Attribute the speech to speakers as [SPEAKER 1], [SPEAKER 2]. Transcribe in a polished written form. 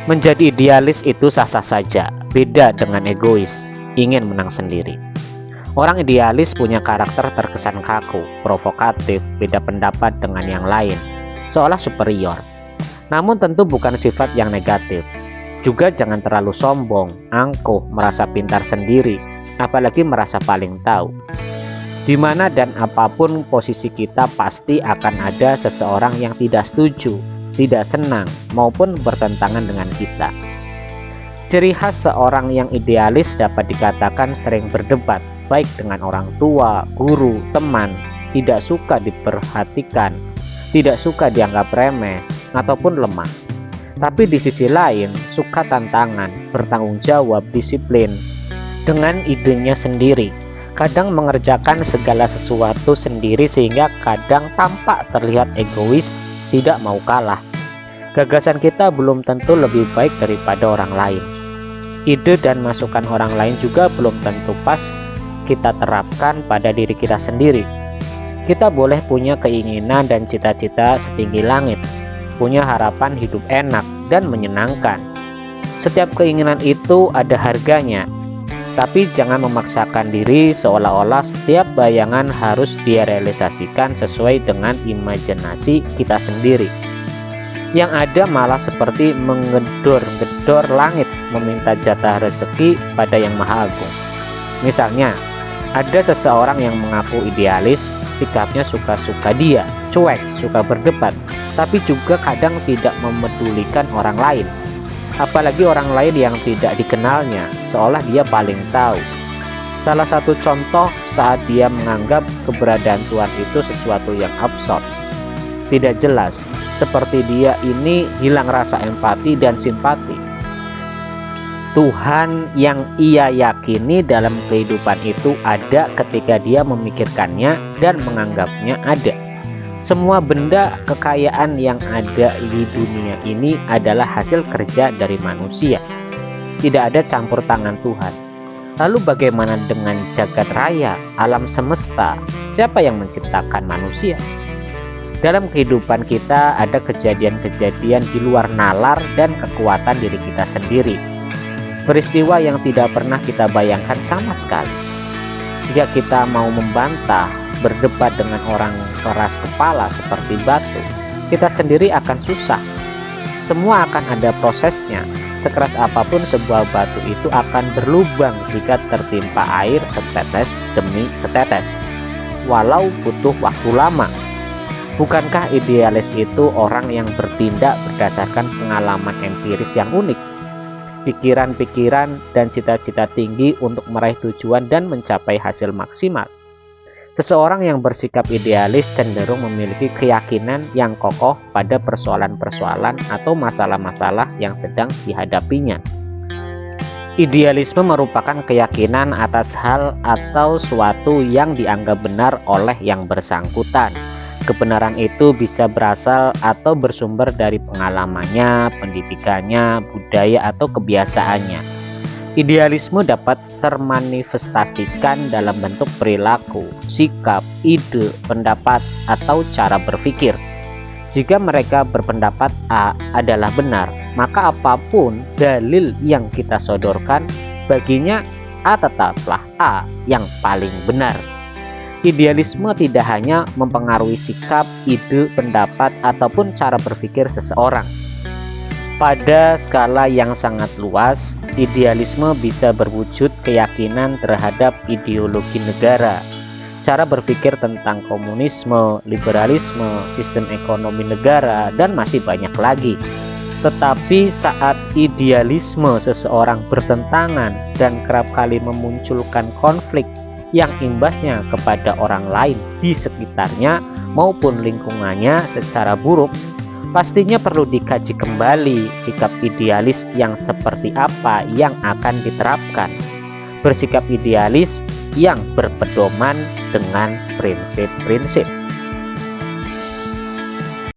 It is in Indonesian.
[SPEAKER 1] Menjadi idealis itu sah-sah saja, beda dengan egois, ingin menang sendiri. Orang idealis punya karakter terkesan kaku, provokatif, beda pendapat dengan yang lain, seolah superior. Namun tentu bukan sifat yang negatif. Juga jangan terlalu sombong, angkuh, merasa pintar sendiri, apalagi merasa paling tahu. Di mana dan apapun posisi kita pasti akan ada seseorang yang tidak setuju, tidak senang, maupun bertentangan dengan kita. Ciri khas seorang yang idealis dapat dikatakan sering berdebat, baik dengan orang tua, guru, teman, tidak suka diperhatikan, tidak suka dianggap remeh, ataupun lemah. Tapi di sisi lain, suka tantangan, bertanggung jawab, disiplin, dengan idenya sendiri. Kadang mengerjakan segala sesuatu sendiri sehingga kadang tampak terlihat egois, tidak mau kalah. Gagasan kita belum tentu lebih baik daripada orang lain. Ide dan masukan orang lain juga belum tentu pas kita terapkan pada diri kita sendiri. Kita boleh punya keinginan dan cita-cita setinggi langit, punya harapan hidup enak dan menyenangkan. Setiap keinginan itu ada harganya, tapi jangan memaksakan diri seolah-olah setiap bayangan harus direalisasikan sesuai dengan imajinasi kita sendiri. Yang ada malah seperti menggedor-gedor langit meminta jatah rezeki pada Yang Maha Agung. Misalnya, ada seseorang yang mengaku idealis, sikapnya suka-suka dia, cuek, suka berdebat, tapi juga kadang tidak memedulikan orang lain. Apalagi orang lain yang tidak dikenalnya, seolah dia paling tahu. Salah satu contoh saat dia menganggap keberadaan Tuhan itu sesuatu yang absurd, tidak jelas, seperti dia ini hilang rasa empati dan simpati. Tuhan yang ia yakini dalam kehidupan itu ada ketika dia memikirkannya dan menganggapnya ada. Semua benda kekayaan yang ada di dunia ini adalah hasil kerja dari manusia. Tidak ada campur tangan Tuhan. Lalu bagaimana dengan jagat raya, alam semesta? Siapa yang menciptakan manusia? Dalam kehidupan kita ada kejadian-kejadian di luar nalar dan kekuatan diri kita sendiri. Peristiwa yang tidak pernah kita bayangkan sama sekali. Jika kita mau membantah, berdebat dengan orang keras kepala seperti batu, kita sendiri akan susah. Semua akan ada prosesnya. Sekeras apapun sebuah batu itu akan berlubang jika tertimpa air setetes demi setetes, walau butuh waktu lama. Bukankah idealis itu orang yang bertindak berdasarkan pengalaman empiris yang unik, pikiran-pikiran dan cita-cita tinggi untuk meraih tujuan dan mencapai hasil maksimal? Seseorang yang bersikap idealis cenderung memiliki keyakinan yang kokoh pada persoalan-persoalan atau masalah-masalah yang sedang dihadapinya. Idealisme merupakan keyakinan atas hal atau suatu yang dianggap benar oleh yang bersangkutan. Kebenaran itu bisa berasal atau bersumber dari pengalamannya, pendidikannya, budaya, atau kebiasaannya. Idealisme dapat termanifestasikan dalam bentuk perilaku, sikap, ide, pendapat, atau cara berpikir. Jika mereka berpendapat A adalah benar, maka apapun dalil yang kita sodorkan, baginya A tetaplah A yang paling benar. Idealisme tidak hanya mempengaruhi sikap, ide, pendapat, ataupun cara berpikir seseorang. Pada skala yang sangat luas, idealisme bisa berwujud keyakinan terhadap ideologi negara, cara berpikir tentang komunisme, liberalisme, sistem ekonomi negara, dan masih banyak lagi. Tetapi saat idealisme seseorang bertentangan dan kerap kali memunculkan konflik yang imbasnya kepada orang lain di sekitarnya maupun lingkungannya secara buruk, pastinya perlu dikaji kembali sikap idealis yang seperti apa yang akan diterapkan. Bersikap idealis yang berpedoman dengan prinsip-prinsip.